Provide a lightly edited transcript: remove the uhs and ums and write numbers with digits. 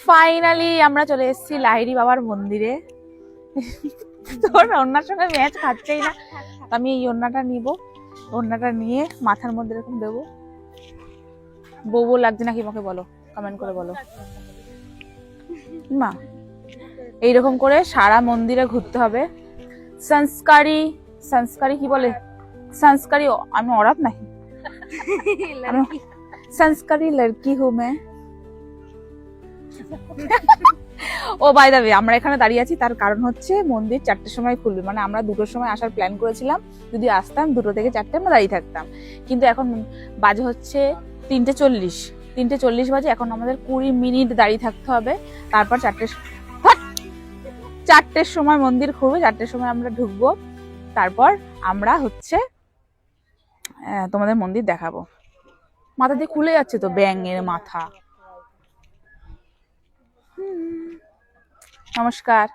Finally আমরা চলে এসেছি লাহিড়ী বাবার মন্দিরে। তোর ওনার সঙ্গে ম্যাচ খাচ্ছেই না। আমি এই ওড়নাটা নিব, ওড়নাটা নিয়ে মাথার মধ্যে এরকম দেবো। বউ লাগছে নাকি আমাকে বলো, কমেন্ট করে বলো। মা এইরকম করে সারা মন্দিরে ঘুরতে হবে। সংস্কারী সংস্কারী কি বলে, সংস্কারী আমি औरत नहीं, সংস্কারী লড়কি হুঁ मैं। ও বাই দা ওয়ে, আমরা এখানে দাঁড়িয়ে আছি তার কারণ হচ্ছে মন্দির 4টের সময় খুলবে, মানে আমরা 2টোর সময় আসার প্ল্যান করেছিলাম। যদি আসতাম 2টো থেকে 4টে আমরা দাঁড়িয়ে থাকতাম, কিন্তু এখন বাজে হচ্ছে 3:40 বাজে। এখন আমাদের 20 মিনিট দাঁড়িয়ে থাকতে হবে, তারপর 4টের সময় মন্দির খুলবে, 4টের সময় আমরা ঢুকবো, তারপর আমরা হচ্ছে তোমাদের মন্দির দেখাবো। মাথা দিয়ে খুলে যাচ্ছে তো ব্যাঙের মাথা। নমস্কার।